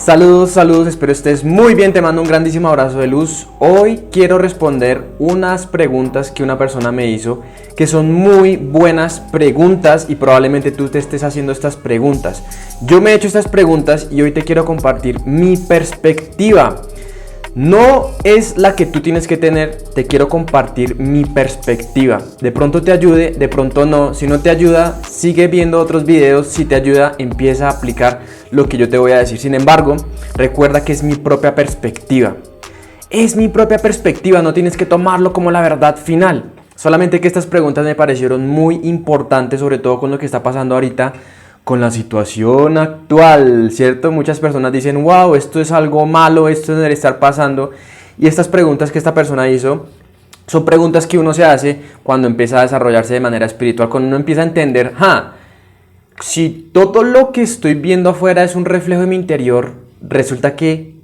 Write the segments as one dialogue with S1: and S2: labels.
S1: Saludos, saludos, espero estés muy bien, te mando un grandísimo abrazo de luz. Hoy quiero responder unas preguntas que una persona me hizo, que son muy buenas preguntas y probablemente tú te estés haciendo estas preguntas. Yo me he hecho estas preguntas y hoy te quiero compartir mi perspectiva. No es la que tú tienes que tener, te quiero compartir mi perspectiva. De pronto te ayude, de pronto no. Si no te ayuda, sigue viendo otros videos. Si te ayuda, empieza a aplicar lo que yo te voy a decir. Sin embargo, recuerda que es mi propia perspectiva. Es mi propia perspectiva, no tienes que tomarlo como la verdad final. Solamente que estas preguntas me parecieron muy importantes, sobre todo con lo que está pasando ahorita con la situación actual, ¿cierto? Muchas personas dicen, wow, esto es algo malo, esto debe estar pasando. Y estas preguntas que esta persona hizo son preguntas que uno se hace cuando empieza a desarrollarse de manera espiritual, cuando uno empieza a entender, si todo lo que estoy viendo afuera es un reflejo de mi interior, resulta que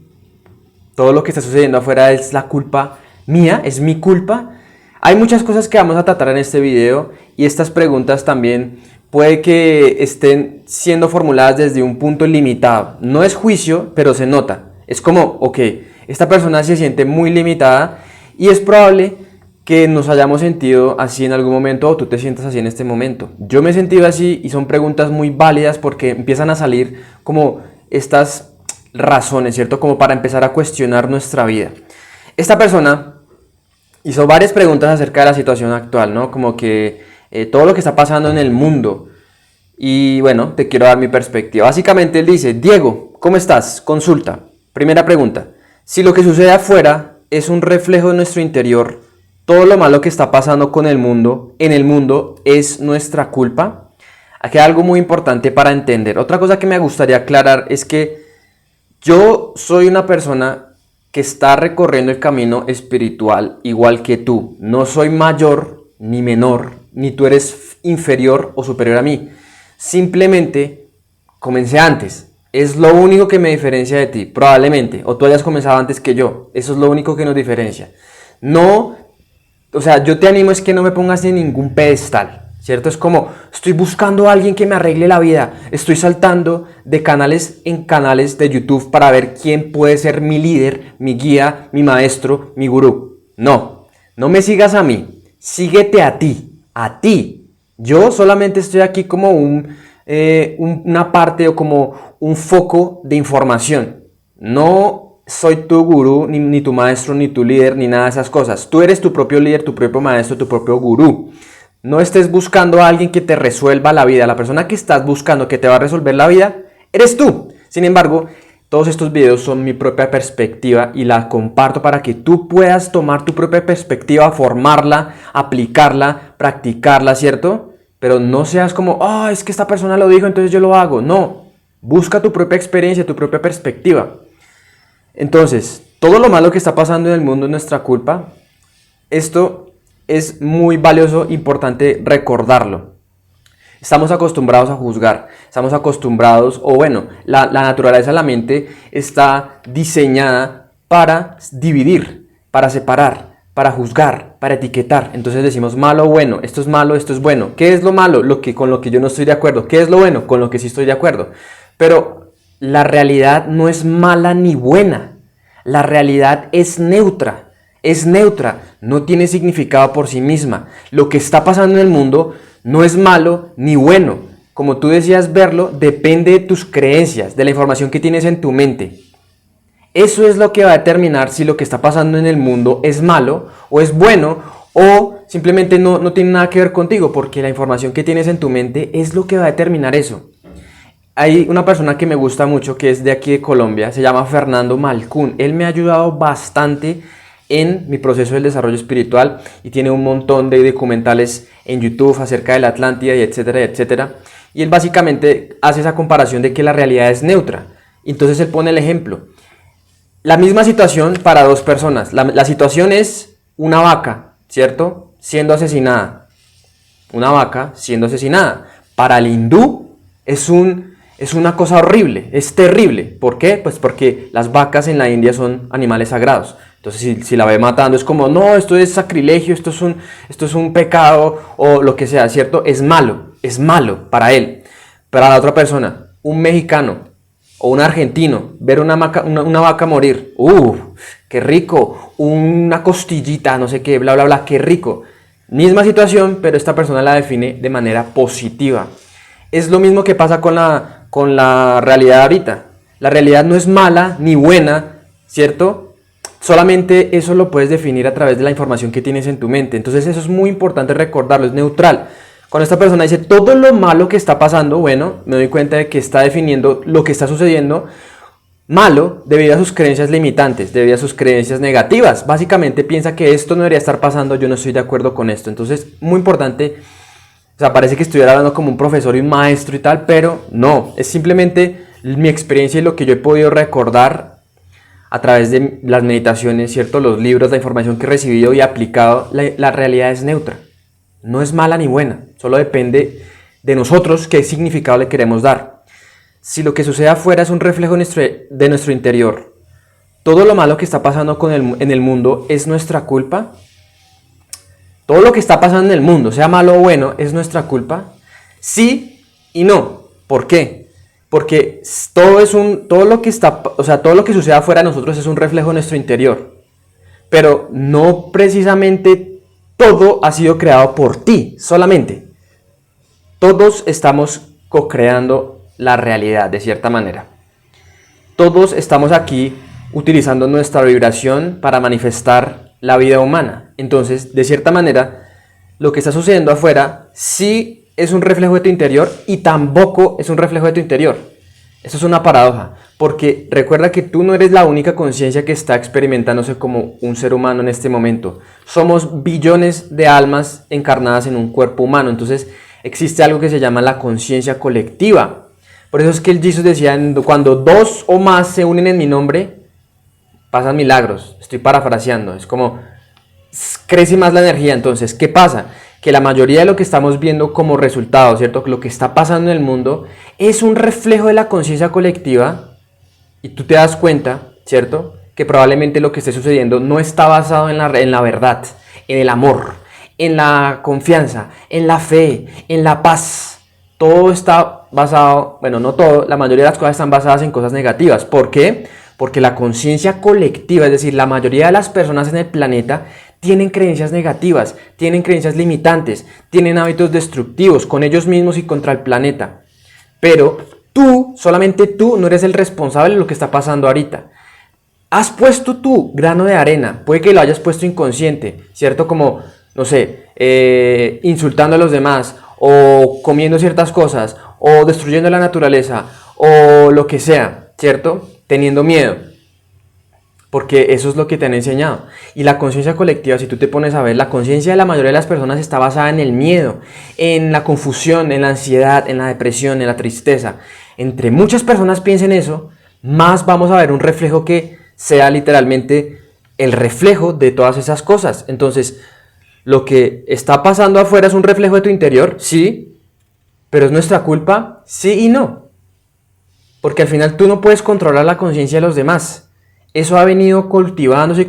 S1: todo lo que está sucediendo afuera es la culpa mía, es mi culpa. Hay muchas cosas que vamos a tratar en este video y estas preguntas también puede que estén siendo formuladas desde un punto limitado. No es juicio, pero se nota. Es como, ok, esta persona se siente muy limitada y es probable que nos hayamos sentido así en algún momento o tú te sientas así en este momento. Yo me he sentido así y son preguntas muy válidas porque empiezan a salir como estas razones, ¿cierto? Como para empezar a cuestionar nuestra vida. Esta persona hizo varias preguntas acerca de la situación actual, ¿no? Como que todo lo que está pasando en el mundo. Y bueno, te quiero dar mi perspectiva. Básicamente él dice, Diego, ¿cómo estás? Consulta. Primera pregunta. Si lo que sucede afuera es un reflejo de nuestro interior, ¿todo lo malo que está pasando con en el mundo es nuestra culpa? Aquí hay algo muy importante para entender. Otra cosa que me gustaría aclarar es que yo soy una persona que está recorriendo el camino espiritual igual que tú. No soy mayor ni menor, ni tú eres inferior o superior a mí. Simplemente comencé antes. Es lo único que me diferencia de ti, probablemente. O tú hayas comenzado antes que yo. Eso es lo único que nos diferencia. No, o sea, yo te animo es que no me pongas en ningún pedestal, ¿cierto? Es como, estoy buscando a alguien que me arregle la vida. Estoy saltando de canales en canales de YouTube para ver quién puede ser mi líder, mi guía, mi maestro, mi gurú. No, no me sigas a mí. Síguete a ti, a ti. Yo solamente estoy aquí como una parte o como un foco de información. No soy tu gurú, ni tu maestro, ni tu líder, ni nada de esas cosas. Tú eres tu propio líder, tu propio maestro, tu propio gurú. No estés buscando a alguien que te resuelva la vida. La persona que estás buscando que te va a resolver la vida, eres tú. Sin embargo, todos estos videos son mi propia perspectiva y la comparto para que tú puedas tomar tu propia perspectiva, formarla, aplicarla, practicarla, ¿cierto? Pero no seas como, es que esta persona lo dijo, entonces yo lo hago. No, busca tu propia experiencia, tu propia perspectiva. Entonces, todo lo malo que está pasando en el mundo es nuestra culpa. Esto es muy valioso, importante recordarlo. Estamos acostumbrados a juzgar, estamos acostumbrados, o bueno, la naturaleza de la mente está diseñada para dividir, para separar, para juzgar, para etiquetar. Entonces decimos malo o bueno, esto es malo, esto es bueno. ¿Qué es lo malo? Con lo que yo no estoy de acuerdo. ¿Qué es lo bueno? Con lo que sí estoy de acuerdo. Pero la realidad no es mala ni buena, la realidad es neutra. Es neutra, no tiene significado por sí misma. Lo que está pasando en el mundo no es malo ni bueno. Como tú decías verlo, depende de tus creencias, de la información que tienes en tu mente. Eso es lo que va a determinar si lo que está pasando en el mundo es malo o es bueno o simplemente no tiene nada que ver contigo, porque la información que tienes en tu mente es lo que va a determinar eso. Hay una persona que me gusta mucho que es de aquí de Colombia, se llama Fernando Malcún. Él me ha ayudado bastante en mi proceso del desarrollo espiritual y tiene un montón de documentales en YouTube acerca de la Atlántida y etcétera, etcétera. Y él básicamente hace esa comparación de que la realidad es neutra. Entonces él pone el ejemplo. La misma situación para dos personas. La situación es una vaca, ¿cierto? Siendo asesinada. Una vaca siendo asesinada. Para el hindú es una cosa horrible, es terrible. ¿Por qué? Pues porque las vacas en la India son animales sagrados. Entonces si la ve matando es como, no, esto es sacrilegio, esto es un pecado o lo que sea, ¿cierto? Es malo para él. Para la otra persona, un mexicano O un argentino, ver una vaca morir. ¡Qué rico! Una costillita, no sé qué, bla, bla, bla, qué rico. Misma situación, pero esta persona la define de manera positiva. Es lo mismo que pasa con la realidad ahorita. La realidad no es mala ni buena, ¿cierto? Solamente eso lo puedes definir a través de la información que tienes en tu mente. Entonces eso es muy importante recordarlo, es neutral. Cuando esta persona dice todo lo malo que está pasando, bueno, me doy cuenta de que está definiendo lo que está sucediendo malo debido a sus creencias limitantes, debido a sus creencias negativas. Básicamente piensa que esto no debería estar pasando, yo no estoy de acuerdo con esto. Entonces, muy importante, o sea, parece que estuviera hablando como un profesor y un maestro y tal, pero no, es simplemente mi experiencia y lo que yo he podido recordar a través de las meditaciones, ¿cierto? Los libros, la información que he recibido y aplicado. La realidad es neutra. No es mala ni buena, solo depende de nosotros qué significado le queremos dar. Si lo que sucede afuera es un reflejo de nuestro interior, todo lo malo que está pasando en el mundo es nuestra culpa. Todo lo que está pasando en el mundo, sea malo o bueno, es nuestra culpa. Sí y no. ¿Por qué? Porque todo lo que sucede afuera de nosotros es un reflejo de nuestro interior. Pero no precisamente todo ha sido creado por ti, solamente. Todos estamos co-creando la realidad, de cierta manera. Todos estamos aquí utilizando nuestra vibración para manifestar la vida humana. Entonces, de cierta manera, lo que está sucediendo afuera sí es un reflejo de tu interior y tampoco es un reflejo de tu interior. Eso es una paradoja, porque recuerda que tú no eres la única conciencia que está experimentándose como un ser humano en este momento. Somos billones de almas encarnadas en un cuerpo humano, entonces existe algo que se llama la conciencia colectiva. Por eso es que el Jesús decía, cuando dos o más se unen en mi nombre, pasan milagros. Estoy parafraseando, es como crece más la energía. Entonces, ¿qué pasa? Que la mayoría de lo que estamos viendo como resultado, ¿cierto? Lo que está pasando en el mundo es un reflejo de la conciencia colectiva y tú te das cuenta, ¿cierto? Que probablemente lo que esté sucediendo no está basado en la verdad, en el amor, en la confianza, en la fe, en la paz. Todo está basado, bueno, no todo, la mayoría de las cosas están basadas en cosas negativas. ¿Por qué? Porque la conciencia colectiva, es decir, la mayoría de las personas en el planeta tienen creencias negativas, tienen creencias limitantes, tienen hábitos destructivos con ellos mismos y contra el planeta. Pero tú, solamente tú, no eres el responsable de lo que está pasando ahorita. Has puesto tu grano de arena, puede que lo hayas puesto inconsciente, ¿cierto? Como, no sé, insultando a los demás, o comiendo ciertas cosas, o destruyendo la naturaleza, o lo que sea, ¿cierto? Teniendo miedo. Porque eso es lo que te han enseñado. Y la conciencia colectiva, si tú te pones a ver, la conciencia de la mayoría de las personas está basada en el miedo, en la confusión, en la ansiedad, en la depresión, en la tristeza. Entre muchas personas piensen eso, más vamos a ver un reflejo que sea literalmente el reflejo de todas esas cosas. Entonces, lo que está pasando afuera es un reflejo de tu interior, sí, pero es nuestra culpa, sí y no. Porque al final tú no puedes controlar la conciencia de los demás. Eso ha venido cultivándose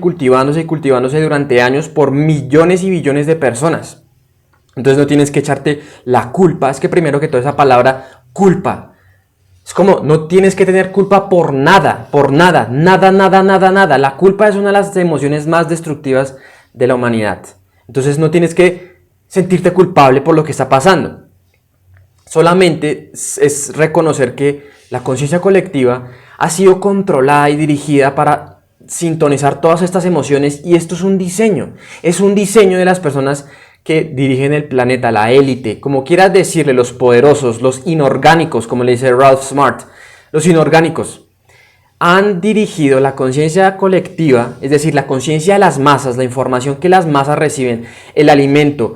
S1: durante años por millones y billones de personas. Entonces no tienes que echarte la culpa. Es que primero que todo esa palabra culpa. Es como no tienes que tener culpa por nada. Nada. La culpa es una de las emociones más destructivas de la humanidad. Entonces no tienes que sentirte culpable por lo que está pasando. Solamente es reconocer que la conciencia colectiva ha sido controlada y dirigida para sintonizar todas estas emociones y esto es un diseño de las personas que dirigen el planeta, la élite, como quieras decirle, los poderosos, los inorgánicos, como le dice Ralph Smart, los inorgánicos han dirigido la conciencia colectiva, es decir, la conciencia de las masas, la información que las masas reciben, el alimento.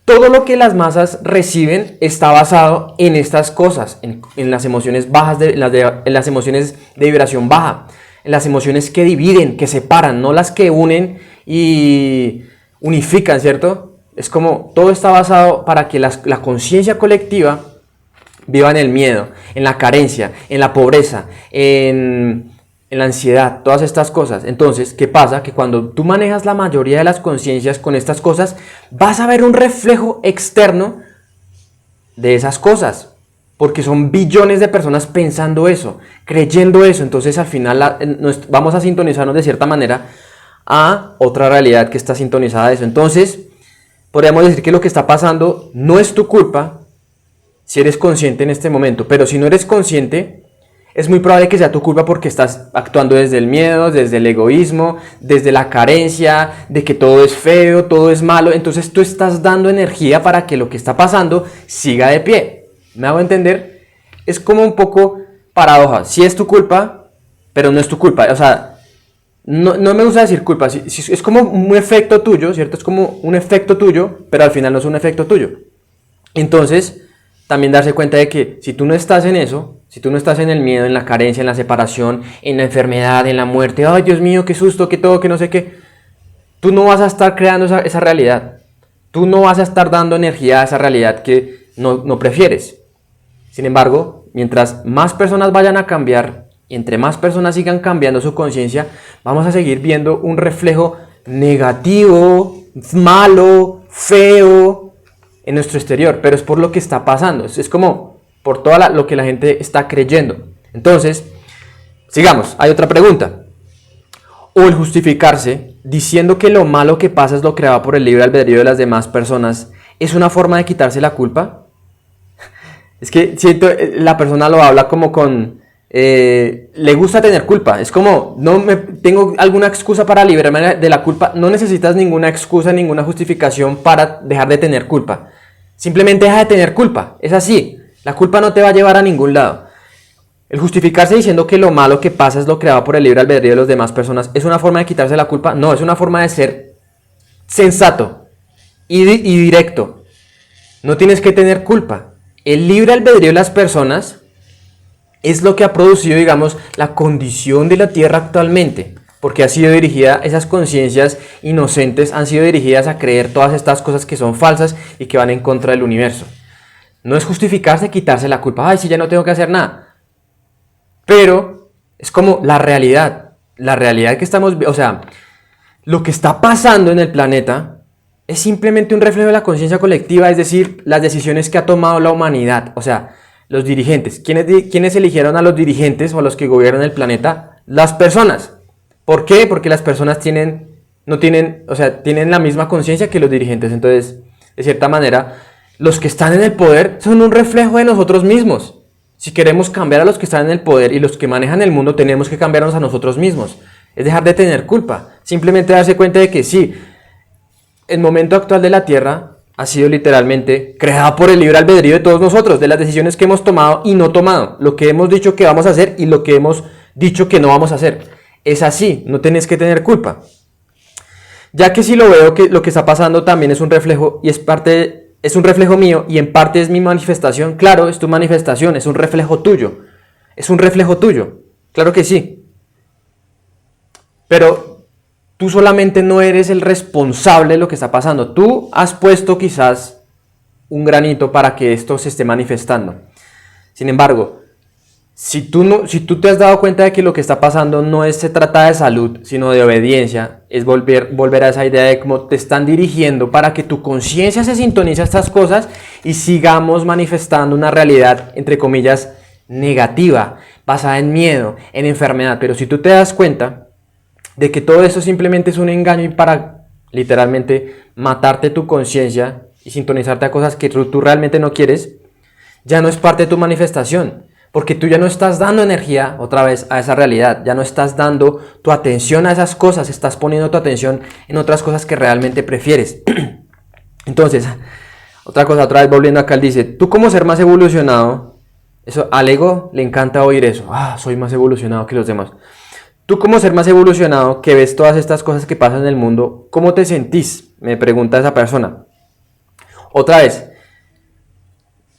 S1: Todo lo que las masas reciben está basado en estas cosas, en las emociones bajas, en las emociones de vibración baja, en las emociones que dividen, que separan, no las que unen y unifican, ¿cierto? Es como todo está basado para que la conciencia colectiva viva en el miedo, en la carencia, en la pobreza, en la ansiedad, todas estas cosas. Entonces, ¿qué pasa? Que cuando tú manejas la mayoría de las conciencias con estas cosas, vas a ver un reflejo externo de esas cosas. porque son billones de personas pensando eso, creyendo eso. Entonces al final vamos a sintonizarnos de cierta manera a otra realidad que está sintonizada a eso. Entonces podríamos decir que lo que está pasando no es tu culpa si eres consciente en este momento, pero si no eres consciente, es muy probable que sea tu culpa porque estás actuando desde el miedo, desde el egoísmo, desde la carencia, de que todo es feo, todo es malo. Entonces tú estás dando energía para que lo que está pasando siga de pie. ¿Me hago entender? Es como un poco paradoja. Sí es tu culpa, pero no es tu culpa. O sea, no me gusta decir culpa. Es como un efecto tuyo, ¿cierto? Es como un efecto tuyo, pero al final no es un efecto tuyo. Entonces, también darse cuenta de que si tú no estás en eso, si tú no estás en el miedo, en la carencia, en la separación, en la enfermedad, en la muerte, ay Dios mío, qué susto, qué todo, qué no sé qué, tú no vas a estar creando esa realidad. Tú no vas a estar dando energía a esa realidad que no prefieres. Sin embargo, mientras más personas vayan a cambiar y entre más personas sigan cambiando su conciencia, vamos a seguir viendo un reflejo negativo, malo, feo en nuestro exterior, pero es por lo que está pasando, es como por todo lo que la gente está creyendo. Entonces, sigamos, hay otra pregunta. O el justificarse diciendo que lo malo que pasa es lo creado por el libre albedrío de las demás personas, ¿es una forma de quitarse la culpa? Es que siento, la persona lo habla como con... le gusta tener culpa. Es como, tengo alguna excusa para liberarme de la culpa. No necesitas ninguna excusa, ninguna justificación para dejar de tener culpa. Simplemente deja de tener culpa. Es así. La culpa no te va a llevar a ningún lado. El justificarse diciendo que lo malo que pasa es lo creado por el libre albedrío de las demás personas, ¿es una forma de quitarse la culpa? No, es una forma de ser sensato y directo. No tienes que tener culpa. El libre albedrío de las personas es lo que ha producido, digamos, la condición de la Tierra actualmente, porque ha sido dirigida, esas conciencias inocentes han sido dirigidas a creer todas estas cosas que son falsas y que van en contra del universo. No es justificarse, quitarse la culpa, ay, si ya no tengo que hacer nada. Pero es como la realidad que estamos, o sea, lo que está pasando en el planeta es simplemente un reflejo de la conciencia colectiva, es decir, las decisiones que ha tomado la humanidad, o sea, los dirigentes. ¿Quiénes eligieron a los dirigentes o a los que gobiernan el planeta? Las personas. ¿Por qué? Porque las personas tienen la misma conciencia que los dirigentes. Entonces, de cierta manera, los que están en el poder son un reflejo de nosotros mismos. Si queremos cambiar a los que están en el poder y los que manejan el mundo, tenemos que cambiarnos a nosotros mismos. Es dejar de tener culpa. Simplemente darse cuenta de que sí, el momento actual de la Tierra ha sido literalmente creada por el libre albedrío de todos nosotros, de las decisiones que hemos tomado y no tomado, lo que hemos dicho que vamos a hacer y lo que hemos dicho que no vamos a hacer. Es así, no tenés que tener culpa. Ya que si lo veo que lo que está pasando también es un reflejo y es un reflejo mío y en parte es mi manifestación, claro, es tu manifestación, es un reflejo tuyo. Es un reflejo tuyo, claro que sí. Pero tú solamente no eres el responsable de lo que está pasando. Tú has puesto quizás un granito para que esto se esté manifestando. Sin embargo, si tú te has dado cuenta de que lo que está pasando se trata de salud, sino de obediencia, es volver a esa idea de cómo te están dirigiendo para que tu conciencia se sintonice a estas cosas y sigamos manifestando una realidad, entre comillas, negativa, basada en miedo, en enfermedad. Pero si tú te das cuenta de que todo eso simplemente es un engaño y para literalmente matarte tu conciencia y sintonizarte a cosas que tú realmente no quieres, ya no es parte de tu manifestación, porque tú ya no estás dando energía otra vez a esa realidad, ya no estás dando tu atención a esas cosas, estás poniendo tu atención en otras cosas que realmente prefieres. Entonces, otra vez volviendo acá, él dice, tú como ser más evolucionado, eso al ego le encanta oír eso, soy más evolucionado que los demás. Tú como ser más evolucionado, que ves todas estas cosas que pasan en el mundo, ¿cómo te sentís? Me pregunta esa persona. Otra vez,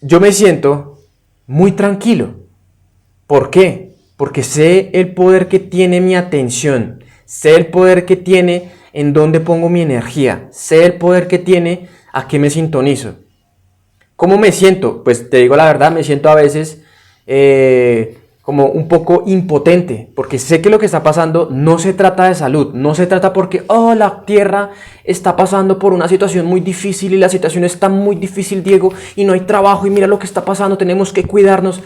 S1: yo me siento muy tranquilo. ¿Por qué? Porque sé el poder que tiene mi atención, sé el poder que tiene en dónde pongo mi energía, sé el poder que tiene a qué me sintonizo. ¿Cómo me siento? Pues te digo la verdad, me siento a veces como un poco impotente, porque sé que lo que está pasando no se trata de salud, no se trata porque, oh, la Tierra está pasando por una situación muy difícil y la situación está muy difícil, Diego, y no hay trabajo y mira lo que está pasando, tenemos que cuidarnos.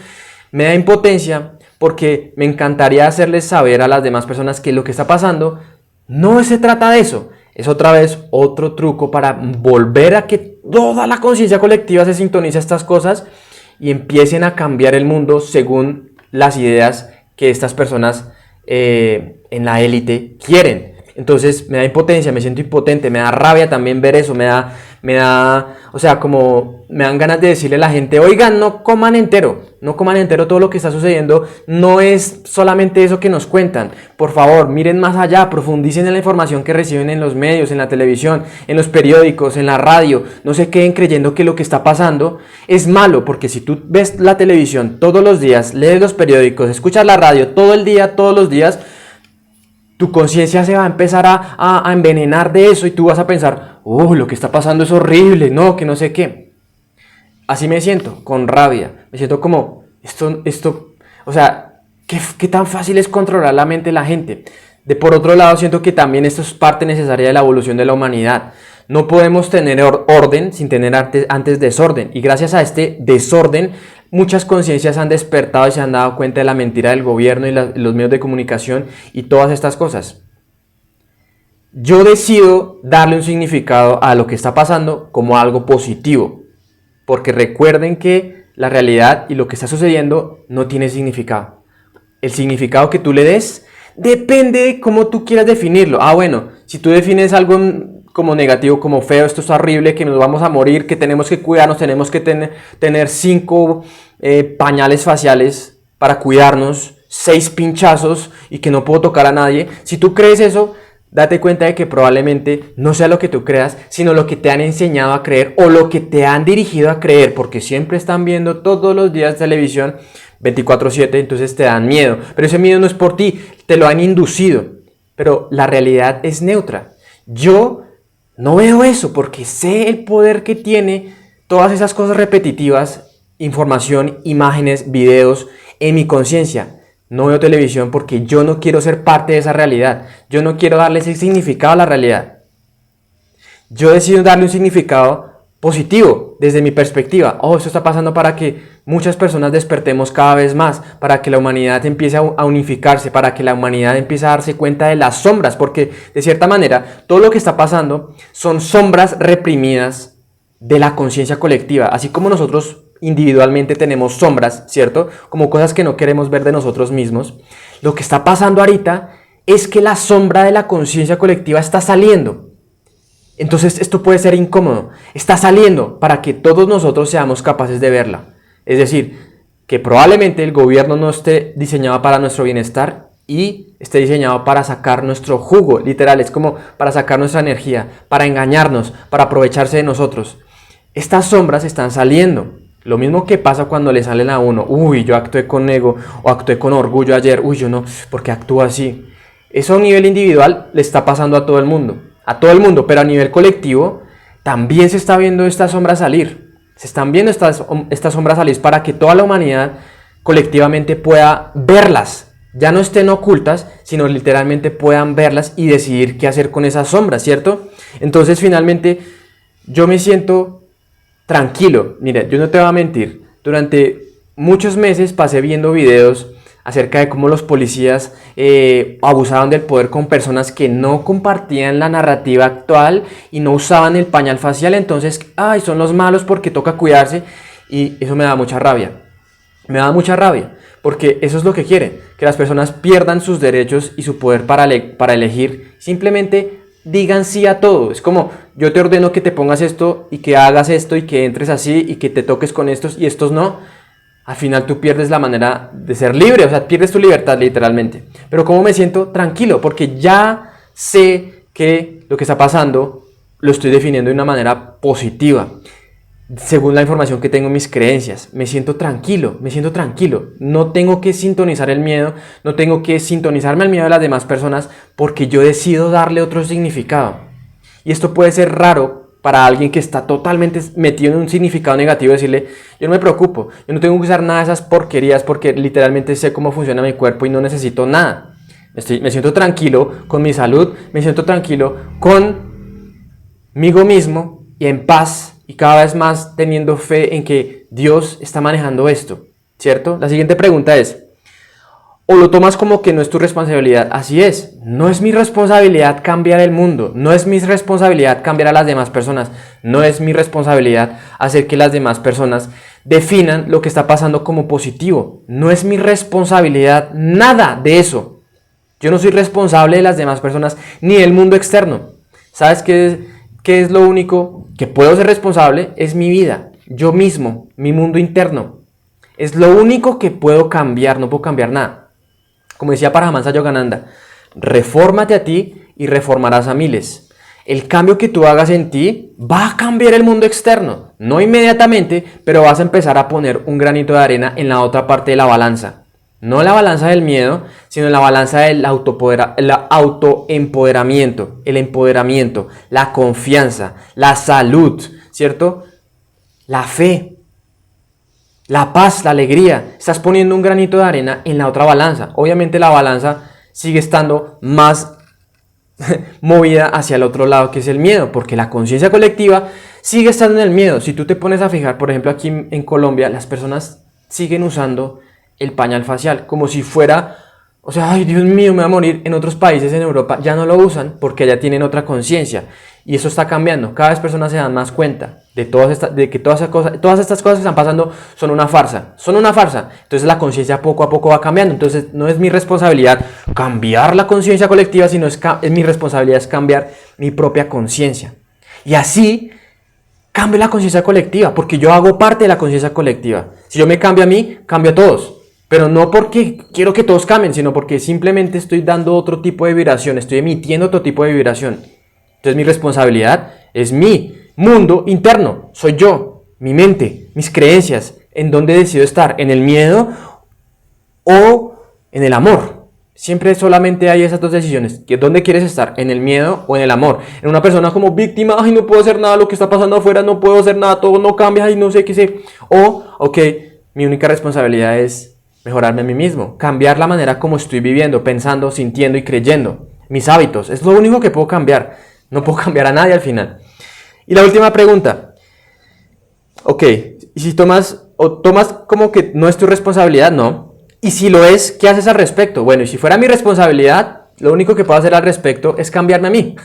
S1: Me da impotencia porque me encantaría hacerles saber a las demás personas que lo que está pasando no se trata de eso. Es otra vez otro truco para volver a que toda la conciencia colectiva se sintonice a estas cosas y empiecen a cambiar el mundo según las ideas que estas personas en la élite quieren. Entonces me da impotencia, me siento impotente, me da rabia también ver eso, o sea, como me dan ganas de decirle a la gente, oigan, no coman entero todo lo que está sucediendo, no es solamente eso que nos cuentan, por favor, miren más allá, profundicen en la información que reciben en los medios, en la televisión, en los periódicos, en la radio, no se queden creyendo que lo que está pasando es malo, porque si tú ves la televisión todos los días, lees los periódicos, escuchas la radio todo el día, todos los días, tu conciencia se va a empezar a envenenar de eso y tú vas a pensar, lo que está pasando es horrible, no, que no sé qué. Así me siento, con rabia. Me siento como, o sea, ¿qué tan fácil es controlar la mente de la gente? Por otro lado, siento que también esto es parte necesaria de la evolución de la humanidad. No podemos tener orden sin tener antes desorden. Y gracias a este desorden, muchas conciencias han despertado y se han dado cuenta de la mentira del gobierno y los medios de comunicación y todas estas cosas. Yo decido darle un significado a lo que está pasando como algo positivo. Porque recuerden que la realidad y lo que está sucediendo no tiene significado. El significado que tú le des depende de cómo tú quieras definirlo. Bueno, si tú defines algo como negativo, como feo, esto es horrible, que nos vamos a morir, que tenemos que cuidarnos, tenemos que tener 5 pañales faciales para cuidarnos, 6 pinchazos y que no puedo tocar a nadie. Si tú crees eso, date cuenta de que probablemente no sea lo que tú creas, sino lo que te han enseñado a creer o lo que te han dirigido a creer, porque siempre están viendo todos los días televisión 24/7, entonces te dan miedo. Pero ese miedo no es por ti, te lo han inducido. Pero la realidad es neutra. Yo no veo eso porque sé el poder que tiene todas esas cosas repetitivas, información, imágenes, videos en mi conciencia. No veo televisión porque yo no quiero ser parte de esa realidad. Yo no quiero darle ese significado a la realidad. Yo decido darle un significado positivo desde mi perspectiva. Esto está pasando para que muchas personas despertemos cada vez más, para que la humanidad empiece a unificarse, para que la humanidad empiece a darse cuenta de las sombras, porque de cierta manera todo lo que está pasando son sombras reprimidas de la conciencia colectiva, así como nosotros individualmente tenemos sombras, ¿cierto? Como cosas que no queremos ver de nosotros mismos. Lo que está pasando ahorita es que la sombra de la conciencia colectiva está saliendo. Entonces esto puede ser incómodo. Está saliendo para que todos nosotros seamos capaces de verla. Es decir, que probablemente el gobierno no esté diseñado para nuestro bienestar y esté diseñado para sacar nuestro jugo, literal, es como para sacar nuestra energía, para engañarnos, para aprovecharse de nosotros. Estas sombras están saliendo. Lo mismo que pasa cuando le salen a uno, yo actué con ego o actué con orgullo ayer, yo no, porque actúo así. Eso a un nivel individual le está pasando a todo el mundo, pero a nivel colectivo también se está viendo estas sombras salir. Se están viendo estas sombras salir para que toda la humanidad colectivamente pueda verlas. Ya no estén ocultas, sino literalmente puedan verlas y decidir qué hacer con esas sombras, ¿cierto? Entonces finalmente yo me siento tranquilo. Mira, yo no te voy a mentir. Durante muchos meses pasé viendo videos acerca de cómo los policías abusaban del poder con personas que no compartían la narrativa actual y no usaban el pañal facial. Entonces, son los malos porque toca cuidarse. Y eso me da mucha rabia. Me da mucha rabia. Porque eso es lo que quieren. Que las personas pierdan sus derechos y su poder para elegir. Simplemente digan sí a todo. Es como, yo te ordeno que te pongas esto y que hagas esto y que entres así y que te toques con estos y estos no. Al final tú pierdes la manera de ser libre, o sea, pierdes tu libertad literalmente. Pero ¿cómo me siento? Tranquilo, porque ya sé que lo que está pasando lo estoy definiendo de una manera positiva, según la información que tengo en mis creencias. Me siento tranquilo. No tengo que sintonizar el miedo, no tengo que sintonizarme al miedo de las demás personas porque yo decido darle otro significado. Y esto puede ser raro para alguien que está totalmente metido en un significado negativo, decirle, yo no me preocupo, yo no tengo que usar nada de esas porquerías porque literalmente sé cómo funciona mi cuerpo y no necesito nada. Me siento tranquilo con mi salud, me siento tranquilo conmigo mismo y en paz y cada vez más teniendo fe en que Dios está manejando esto, ¿cierto? La siguiente pregunta es, ¿o lo tomas como que no es tu responsabilidad? Así es, no es mi responsabilidad cambiar el mundo, no es mi responsabilidad cambiar a las demás personas, no es mi responsabilidad hacer que las demás personas definan lo que está pasando como positivo, no es mi responsabilidad nada de eso. Yo no soy responsable de las demás personas ni del mundo externo. ¿Sabes qué es lo único que puedo ser responsable? Es mi vida, yo mismo, mi mundo interno. Es lo único que puedo cambiar, no puedo cambiar nada. Como decía Paramahansa Yogananda, refórmate a ti y reformarás a miles. El cambio que tú hagas en ti va a cambiar el mundo externo. No inmediatamente, pero vas a empezar a poner un granito de arena en la otra parte de la balanza. No la balanza del miedo, sino en la balanza del autoempoderamiento, el empoderamiento, la confianza, la salud, ¿cierto? La fe, la paz, la alegría. Estás poniendo un granito de arena en la otra balanza. Obviamente la balanza sigue estando más movida hacia el otro lado, que es el miedo, porque la conciencia colectiva sigue estando en el miedo. Si tú te pones a fijar, por ejemplo, aquí en Colombia, las personas siguen usando el pañal facial, como si fuera, o sea, ay Dios mío, me voy a morir. En otros países en Europa ya no lo usan porque ya tienen otra conciencia y eso está cambiando. Cada vez personas se dan más cuenta de que todas estas cosas que están pasando son una farsa, Entonces la conciencia poco a poco va cambiando. Entonces no es mi responsabilidad cambiar la conciencia colectiva, sino es mi responsabilidad es cambiar mi propia conciencia. Y así cambio la conciencia colectiva, porque yo hago parte de la conciencia colectiva. Si yo me cambio a mí, cambio a todos. Pero no porque quiero que todos cambien, sino porque simplemente estoy dando otro tipo de vibración, estoy emitiendo otro tipo de vibración. Entonces mi responsabilidad es mi mundo interno, soy yo, mi mente, mis creencias, en dónde decido estar, en el miedo o en el amor. Siempre solamente hay esas dos decisiones, ¿dónde quieres estar? ¿En el miedo o en el amor? En una persona como víctima, ay no puedo hacer nada, lo que está pasando afuera, no puedo hacer nada, todo no cambia, ay no sé qué sé. O, ok, mi única responsabilidad es mejorarme a mí mismo, cambiar la manera como estoy viviendo, pensando, sintiendo y creyendo. Mis hábitos, es lo único que puedo cambiar. No puedo cambiar a nadie al final. Y la última pregunta. Ok, y si tomas como que no es tu responsabilidad, no. Y si lo es, ¿qué haces al respecto? Bueno, y si fuera mi responsabilidad, lo único que puedo hacer al respecto es cambiarme a mí.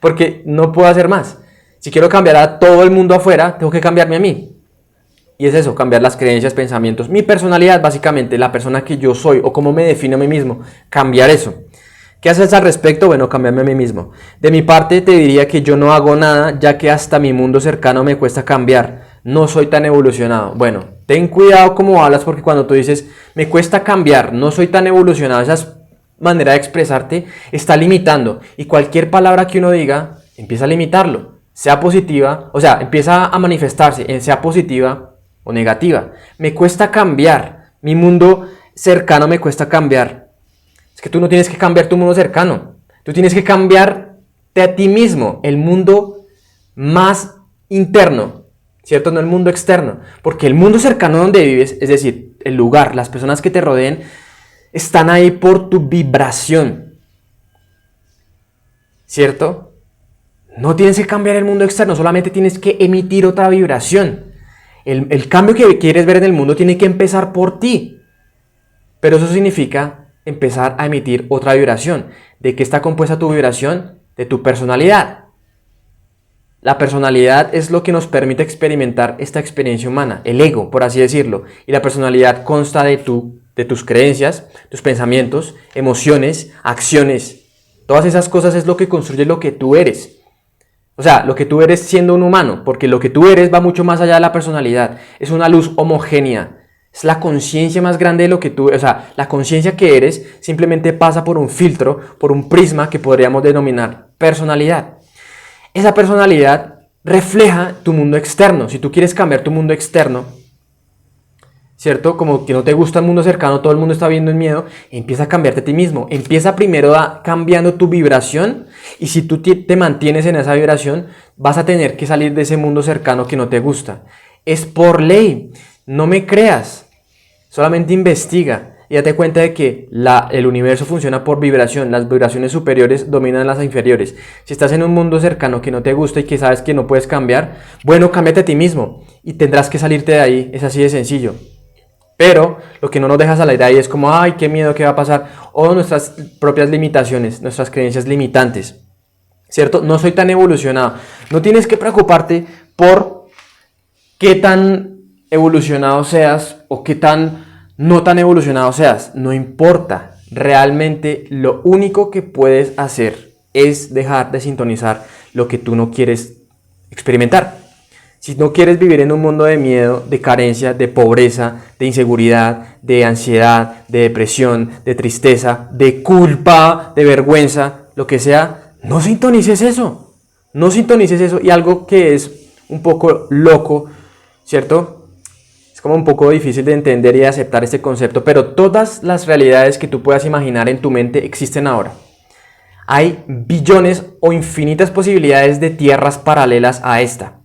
S1: Porque no puedo hacer más. Si quiero cambiar a todo el mundo afuera, tengo que cambiarme a mí. Y es eso, cambiar las creencias, pensamientos, mi personalidad, básicamente, la persona que yo soy o cómo me defino a mí mismo, cambiar eso. ¿Qué haces al respecto? Bueno, cambiarme a mí mismo. De mi parte te diría que yo no hago nada, ya que hasta mi mundo cercano me cuesta cambiar. No soy tan evolucionado. Bueno, ten cuidado cómo hablas, porque cuando tú dices, me cuesta cambiar, no soy tan evolucionado, esa manera de expresarte está limitando. Y cualquier palabra que uno diga, empieza a limitarlo. Sea positiva, o sea, empieza a manifestarse en sea positiva o negativa. Me cuesta cambiar, mi mundo cercano me cuesta cambiar. Es que tú no tienes que cambiar tu mundo cercano, tú tienes que cambiarte a ti mismo, el mundo más interno, ¿cierto? No el mundo externo, porque el mundo cercano donde vives, es decir, el lugar, las personas que te rodeen, están ahí por tu vibración, ¿cierto? No tienes que cambiar el mundo externo, solamente tienes que emitir otra vibración. El cambio que quieres ver en el mundo tiene que empezar por ti. Pero eso significa empezar a emitir otra vibración. ¿De qué está compuesta tu vibración? De tu personalidad. La personalidad es lo que nos permite experimentar esta experiencia humana, el ego, por así decirlo. Y la personalidad consta de tus creencias, tus pensamientos, emociones, acciones. Todas esas cosas es lo que construye lo que tú eres. O sea, lo que tú eres siendo un humano, porque lo que tú eres va mucho más allá de la personalidad. Es una luz homogénea. Es la conciencia más grande de lo que tú... O sea, la conciencia que eres simplemente pasa por un filtro, por un prisma que podríamos denominar personalidad. Esa personalidad refleja tu mundo externo. Si tú quieres cambiar tu mundo externo, ¿cierto? Como que no te gusta el mundo cercano, todo el mundo está viendo el miedo, empieza a cambiarte a ti mismo. Empieza primero cambiando tu vibración, y si tú te mantienes en esa vibración, vas a tener que salir de ese mundo cercano que no te gusta. Es por ley, no me creas, solamente investiga y date cuenta de que el universo funciona por vibración. Las vibraciones superiores dominan las inferiores. Si estás en un mundo cercano que no te gusta y que sabes que no puedes cambiar, bueno, cámbiate a ti mismo y tendrás que salirte de ahí. Es así de sencillo. Pero lo que no nos deja salir de ahí es como, ay, qué miedo, qué va a pasar, o nuestras propias limitaciones, nuestras creencias limitantes, ¿cierto? No soy tan evolucionado. No tienes que preocuparte por qué tan evolucionado seas o qué tan no tan evolucionado seas. No importa. Realmente lo único que puedes hacer es dejar de sintonizar lo que tú no quieres experimentar. Si no quieres vivir en un mundo de miedo, de carencia, de pobreza, de inseguridad, de ansiedad, de depresión, de tristeza, de culpa, de vergüenza, lo que sea, no sintonices eso. No sintonices eso. Y algo que es un poco loco, ¿cierto? Es como un poco difícil de entender y de aceptar este concepto, pero todas las realidades que tú puedas imaginar en tu mente existen ahora. Hay billones o infinitas posibilidades de tierras paralelas a esta.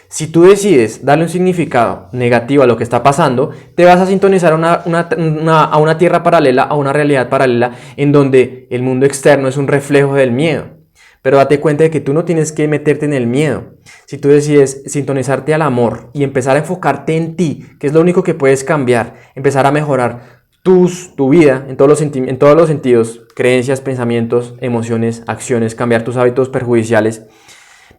S1: Si tú decides darle un significado negativo a lo que está pasando, te vas a sintonizar a una tierra paralela, a una realidad paralela, en donde el mundo externo es un reflejo del miedo. Pero date cuenta de que tú no tienes que meterte en el miedo. Si tú decides sintonizarte al amor y empezar a enfocarte en ti, que es lo único que puedes cambiar, empezar a mejorar tu vida en todos los sentidos, creencias, pensamientos, emociones, acciones, cambiar tus hábitos perjudiciales,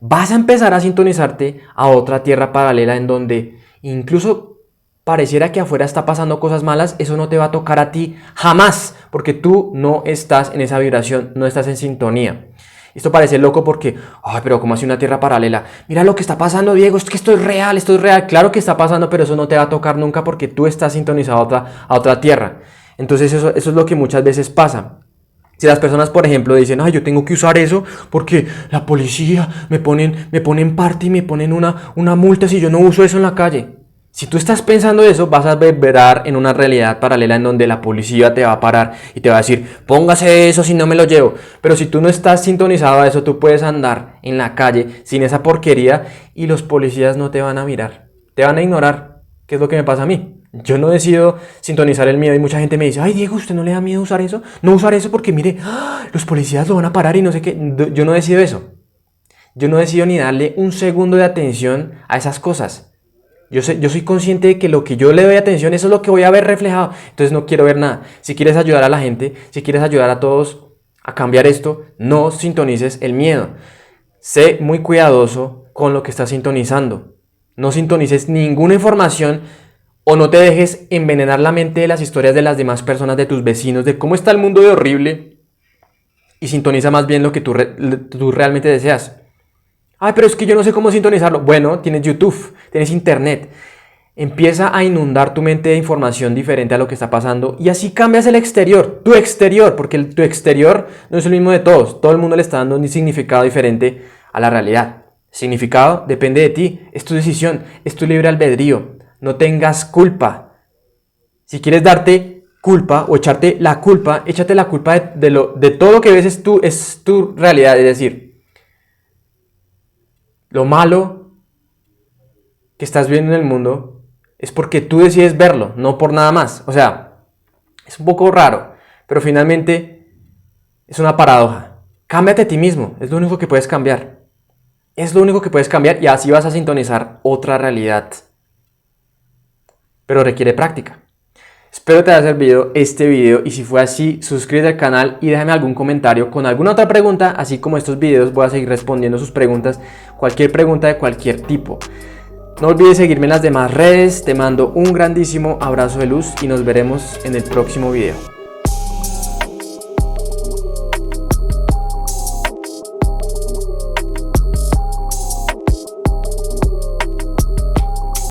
S1: vas a empezar a sintonizarte a otra tierra paralela en donde incluso pareciera que afuera está pasando cosas malas. Eso no te va a tocar a ti jamás, porque tú no estás en esa vibración, no estás en sintonía. Esto parece loco porque, ay, pero ¿cómo así una tierra paralela? Mira lo que está pasando, Diego, es que esto es real. Claro que está pasando, pero eso no te va a tocar nunca porque tú estás sintonizado a otra tierra. Entonces eso es lo que muchas veces pasa. Si las personas, por ejemplo, dicen, ay, yo tengo que usar eso porque la policía me ponen parte y me ponen una multa si yo no uso eso en la calle. Si tú estás pensando eso, vas a vibrar en una realidad paralela en donde la policía te va a parar y te va a decir, póngase eso si no me lo llevo. Pero si tú no estás sintonizado a eso, tú puedes andar en la calle sin esa porquería y los policías no te van a mirar, te van a ignorar. ¿Qué es lo que me pasa a mí? Yo no decido sintonizar el miedo y mucha gente me dice, ay, Diego, ¿usted no le da miedo usar eso? No usar eso porque mire, los policías lo van a parar y no sé qué. Yo no decido eso. Yo no decido ni darle un segundo de atención a esas cosas. Yo soy consciente de que lo que yo le doy atención, eso es lo que voy a ver reflejado. Entonces no quiero ver nada. Si quieres ayudar a la gente, si quieres ayudar a todos a cambiar esto, no sintonices el miedo. Sé muy cuidadoso con lo que estás sintonizando. No sintonices ninguna información o no te dejes envenenar la mente de las historias de las demás personas, de tus vecinos, de cómo está el mundo de horrible, y sintoniza más bien lo que tú realmente deseas. Ay, pero es que yo no sé cómo sintonizarlo. Bueno, tienes YouTube, tienes internet. Empieza a inundar tu mente de información diferente a lo que está pasando y así cambias el exterior, tu exterior, porque tu exterior no es el mismo de todos. Todo el mundo le está dando un significado diferente a la realidad. Significado depende de ti, es tu decisión, es tu libre albedrío. No tengas culpa. Si quieres darte culpa o echarte la culpa, échate la culpa de todo lo que ves es tu realidad, es decir, lo malo que estás viendo en el mundo es porque tú decides verlo, no por nada más. O sea, es un poco raro, pero finalmente es una paradoja. Cámbiate a ti mismo, es lo único que puedes cambiar. Es lo único que puedes cambiar y así vas a sintonizar otra realidad. Pero requiere práctica. Espero te haya servido este video y si fue así, suscríbete al canal y déjame algún comentario con alguna otra pregunta, así como estos videos voy a seguir respondiendo sus preguntas, cualquier pregunta de cualquier tipo. No olvides seguirme en las demás redes, te mando un grandísimo abrazo de luz y nos veremos en el próximo video.